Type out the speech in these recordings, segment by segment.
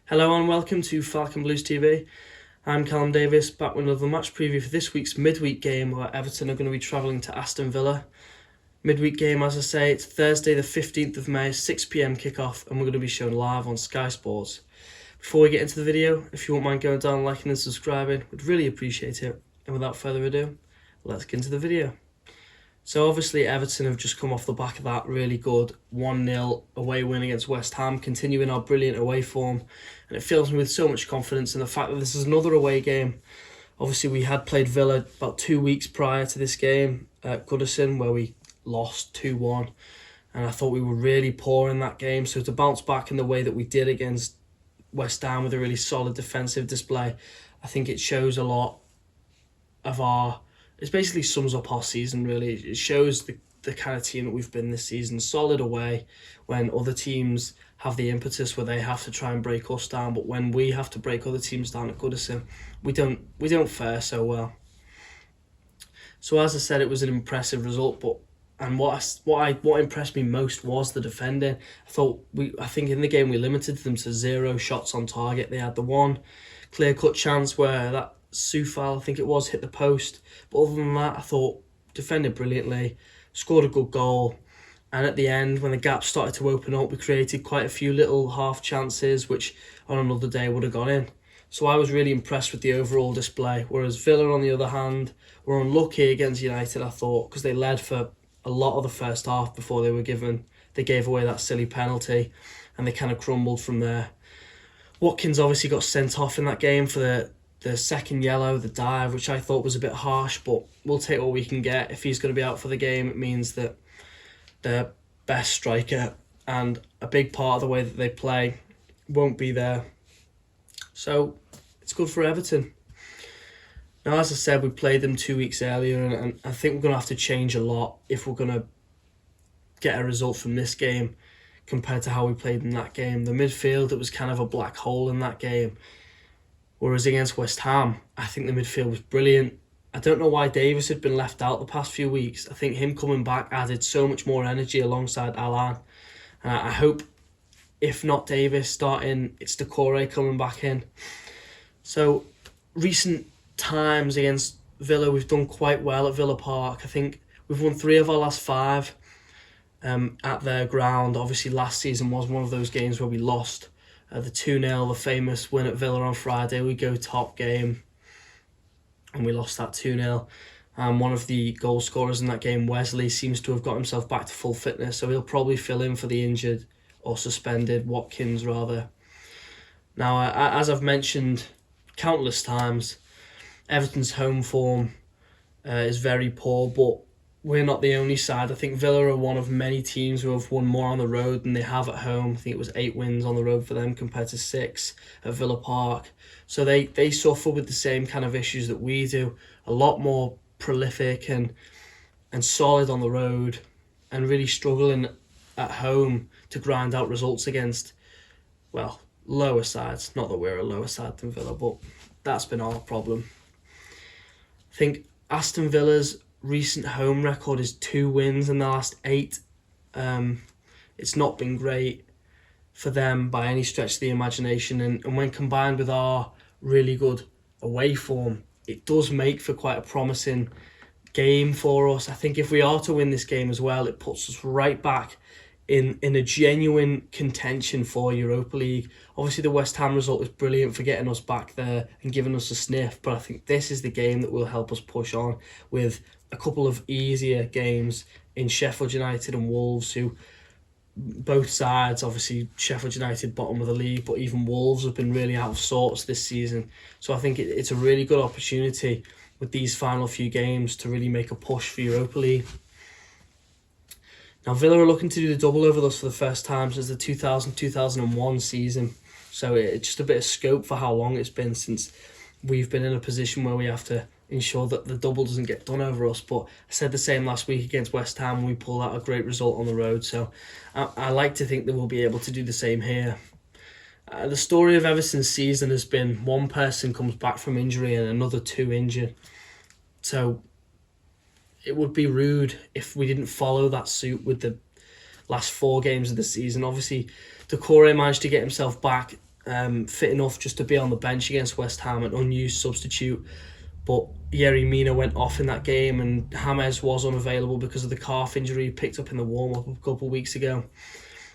Hello and welcome to Falcon Blues TV. I'm Callum Davies, back with another match preview for this week's midweek game where Everton are going to be travelling to Aston Villa. Midweek game, as I say, it's Thursday the 15th of May, 6pm kickoff, and we're going to be shown live on Sky Sports. Before we get into the video, if you won't mind going down, liking and subscribing, we'd really appreciate it. And without further ado, let's get into the video. So obviously Everton have just come off the back of that really good 1-0 away win against West Ham, continuing our brilliant away form, and it fills me with so much confidence in the fact that this is another away game. Obviously we had played Villa about 2 weeks prior to this game at Goodison where we lost 2-1, and I thought we were really poor in that game, so to bounce back in the way that we did against West Ham with a really solid defensive display, I think it shows a lot of our... It basically sums up our season, really. It shows the kind of team that we've been this season. Solid away when other teams have the impetus where they have to try and break us down, but when we have to break other teams down at Goodison, we don't fare so well. So as I said, it was an impressive result, and what impressed me most was the defending. I think in the game we limited them to 0 shots on target. They had the one clear-cut chance where that Soufal, I think it was, hit the post. But other than that, I thought defended brilliantly, scored a good goal. And at the end, when the gap started to open up, we created quite a few little half chances, which on another day would have gone in. So I was really impressed with the overall display. Whereas Villa, on the other hand, were unlucky against United, I thought, because they led for a lot of the first half before they gave away that silly penalty, and they kind of crumbled from there. Watkins obviously got sent off in that game for the second yellow, the dive, which I thought was a bit harsh, but we'll take what we can get. If he's going to be out for the game, it means that their best striker and a big part of the way that they play won't be there. So it's good for Everton. Now, as I said, we played them 2 weeks earlier, and I think we're going to have to change a lot if we're going to get a result from this game compared to how we played in that game. The midfield, it was kind of a black hole in that game. Whereas against West Ham, I think the midfield was brilliant. I don't know why Davies had been left out the past few weeks. I think him coming back added so much more energy alongside Alan. And I hope, if not Davies starting, it's Decore coming back in. So, recent times against Villa, we've done quite well at Villa Park. I think we've won 3 of our last 5 at their ground. Obviously, last season was one of those games where we lost. The 2-0, the famous win at Villa on Friday, we go top game and we lost that 2-0. One of the goal scorers in that game, Wesley, seems to have got himself back to full fitness, so he'll probably fill in for the injured or suspended Watkins rather. Now, as I've mentioned countless times, Everton's home form is very poor, but we're not the only side. I think Villa are one of many teams who have won more on the road than they have at home. I think it was 8 wins on the road for them compared to 6 at Villa Park. So they suffer with the same kind of issues that we do. A lot more prolific and solid on the road, and really struggling at home to grind out results against, well, lower sides. Not that we're a lower side than Villa, but that's been our problem. I think Aston Villa's recent home record is 2 wins in the last 8. It's not been great for them by any stretch of the imagination, and when combined with our really good away form, it does make for quite a promising game for us. I think if we are to win this game as well, it puts us right back in a genuine contention for Europa League. Obviously the West Ham result is brilliant for getting us back there and giving us a sniff, but I think this is the game that will help us push on, with a couple of easier games in Sheffield United and Wolves, who both sides, obviously Sheffield United bottom of the league, but even Wolves have been really out of sorts this season. So I think it's a really good opportunity with these final few games to really make a push for Europa League. Now, Villa are looking to do the double over us for the first time since the 2000-2001 season. So it's just a bit of scope for how long it's been since we've been in a position where we have to ensure that the double doesn't get done over us. But I said the same last week against West Ham when we pulled out a great result on the road. So I like to think that we'll be able to do the same here. The story of Everton's season has been one person comes back from injury and another 2 injured. So it would be rude if we didn't follow that suit with the last 4 games of the season. Obviously, Decore managed to get himself back fit enough just to be on the bench against West Ham, an unused substitute. But Yerry Mina went off in that game, and James was unavailable because of the calf injury he picked up in the warm-up a couple of weeks ago.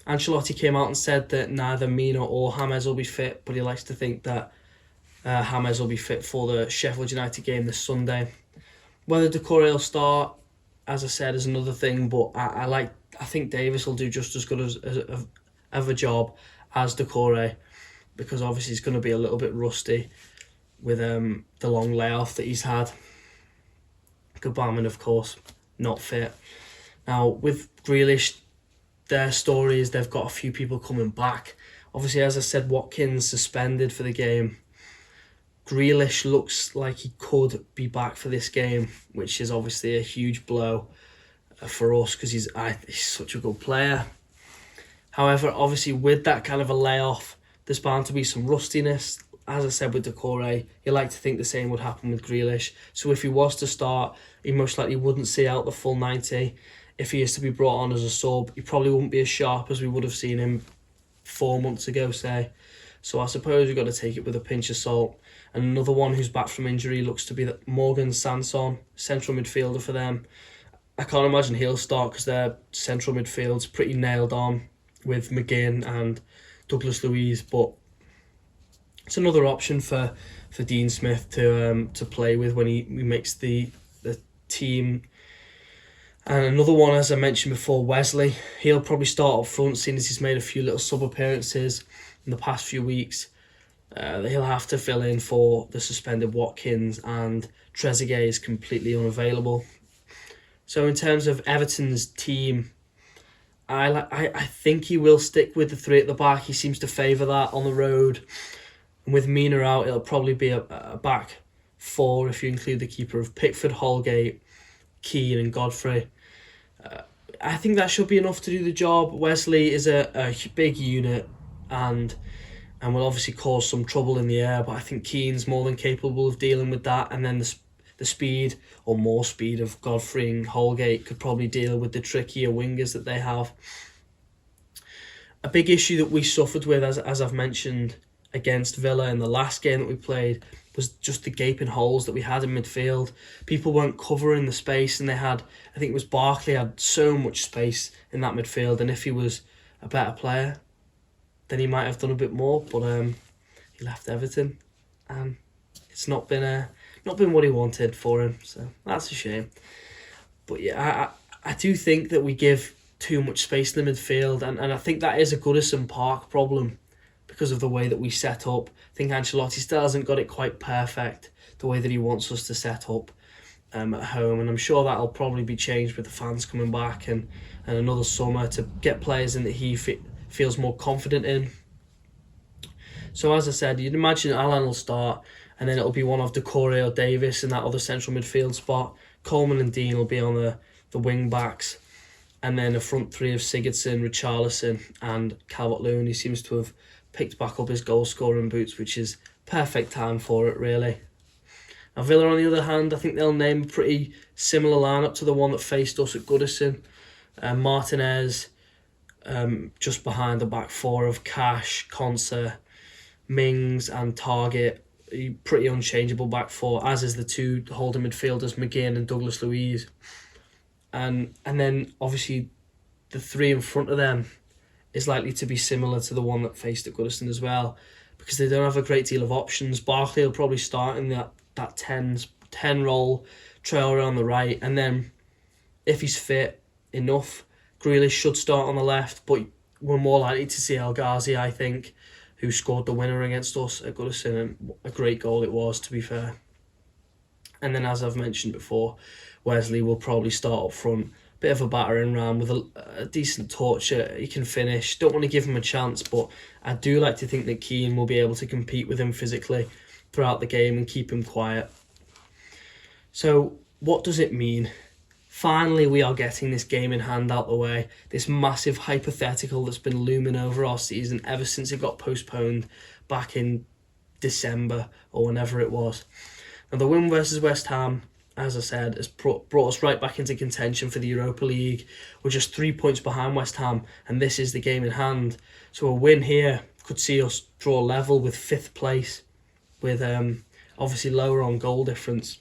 Ancelotti came out and said that neither Mina or James will be fit, but he likes to think that James will be fit for the Sheffield United game this Sunday. Whether Doucouré will start, as I said, is another thing, but I think Davies will do just as good of a job as Doucouré, because obviously he's going to be a little bit rusty with the long layoff that he's had. Gbamin, of course, not fit. Now, with Grealish, their story is they've got a few people coming back. Obviously, as I said, Watkins suspended for the game. Grealish looks like he could be back for this game, which is obviously a huge blow for us because he's such a good player. However, obviously, with that kind of a layoff, there's bound to be some rustiness. As I said with Doucouré, you like to think the same would happen with Grealish. So if he was to start, he most likely wouldn't see out the full 90. If he is to be brought on as a sub, he probably wouldn't be as sharp as we would have seen him 4 months ago, say. So I suppose we've got to take it with a pinch of salt. And another one who's back from injury looks to be that Morgan Sanson, central midfielder for them. I can't imagine he'll start because their central midfield's pretty nailed on with McGinn and Douglas Luiz, but it's another option for Dean Smith to play with when he makes the team. And another one, as I mentioned before, Wesley. He'll probably start up front, seeing as he's made a few little sub appearances in the past few weeks. He'll have to fill in for the suspended Watkins, and Trezeguet is completely unavailable. So in terms of Everton's team, I think he will stick with the three at the back. He seems to favour that on the road. And with Mina out, it'll probably be a back four if you include the keeper of Pickford, Holgate, Keane and Godfrey. I think that should be enough to do the job. Wesley is a big unit and will obviously cause some trouble in the air, but I think Keane's more than capable of dealing with that. And then the speed, or more speed, of Godfrey and Holgate could probably deal with the trickier wingers that they have. A big issue that we suffered with, as I've mentioned, against Villa in the last game that we played, was just the gaping holes that we had in midfield. People weren't covering the space, and they had, I think it was Barkley had so much space in that midfield, and if he was a better player, then he might have done a bit more, but he left Everton, and it's not been what he wanted for him, so that's a shame. But yeah, I do think that we give too much space in the midfield, and I think that is a Goodison Park problem because of the way that we set up. I think Ancelotti still hasn't got it quite perfect, the way that he wants us to set up at home, and I'm sure that'll probably be changed with the fans coming back and another summer to get players in that he feels more confident in. So as I said, you'd imagine Alan will start, and then it'll be one of Doucouré or Davies in that other central midfield spot. Coleman and Dean will be on the wing backs, and then a front three of Sigurdsson, Richarlison and Calvert-Lewin. He seems to have picked back up his goal scoring boots, which is perfect time for it, really. Now Villa, on the other hand, I think they'll name a pretty similar lineup to the one that faced us at Goodison. Martinez just behind the back four of Cash, Konsa, Mings and Target. A pretty unchangeable back four, as is the two holding midfielders, McGinn and Douglas Luiz. And then obviously the three in front of them is likely to be similar to the one that faced at Goodison as well, because they don't have a great deal of options. Barkley will probably start in that 10 role, Traore on the right, and then if he's fit enough, Grealish should start on the left, but we're more likely to see El Ghazi, I think, who scored the winner against us at Goodison, and a great goal it was, to be fair. And then, as I've mentioned before, Wesley will probably start up front. Bit of a battering ram with a decent torture. He can finish. Don't want to give him a chance, but I do like to think that Keane will be able to compete with him physically throughout the game and keep him quiet. So what does it mean? Finally, we are getting this game in hand out the way. This massive hypothetical that's been looming over our season ever since it got postponed back in December or whenever it was. Now, the win versus West Ham, as I said, has brought us right back into contention for the Europa League. We're just 3 points behind West Ham, and this is the game in hand. So a win here could see us draw level with 5th place, with obviously lower on goal difference.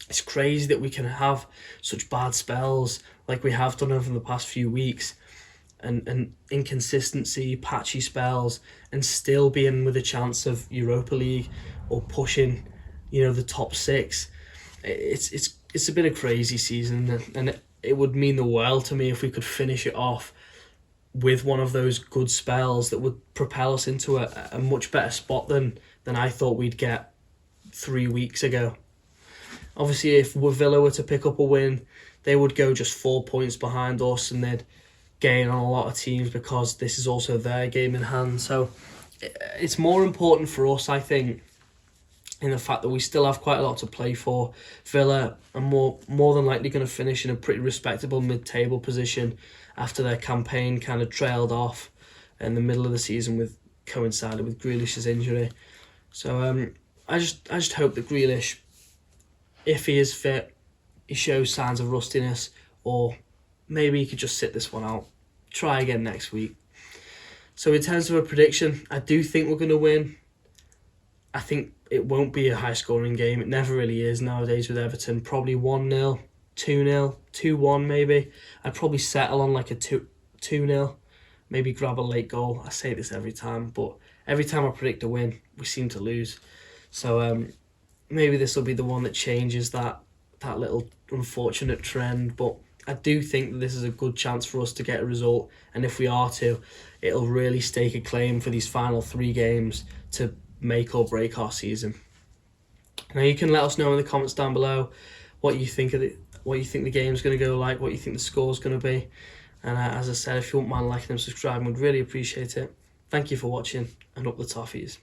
It's crazy that we can have such bad spells like we have done over the past few weeks, and inconsistency, patchy spells, and still being with a chance of Europa League or pushing, the top 6. It's been a crazy season, and it would mean the world to me if we could finish it off with one of those good spells that would propel us into a much better spot than I thought we'd get 3 weeks ago. Obviously, if Villa were to pick up a win, they would go just 4 points behind us, and they'd gain on a lot of teams because this is also their game in hand. So it's more important for us, I think, in the fact that we still have quite a lot to play for. Villa are more than likely going to finish in a pretty respectable mid-table position after their campaign kind of trailed off in the middle of the season, coincided with Grealish's injury. So I just hope that Grealish, if he is fit, he shows signs of rustiness, or maybe he could just sit this one out, try again next week. So in terms of a prediction, I do think we're going to win. I think it won't be a high-scoring game. It never really is nowadays with Everton. Probably 1-0, 2-0, 2-1 maybe. I'd probably settle on like a 2-0, maybe grab a late goal. I say this every time, but every time I predict a win, we seem to lose. So maybe this will be the one that changes that little unfortunate trend. But I do think that this is a good chance for us to get a result, and if we are to, it'll really stake a claim for these final 3 games to make or break our season. Now you can let us know in the comments down below what you think the game's going to go like, what you think the score's going to be, and as I said, if you wouldn't mind liking and subscribing, we'd really appreciate it. Thank you for watching, and up the Toffees.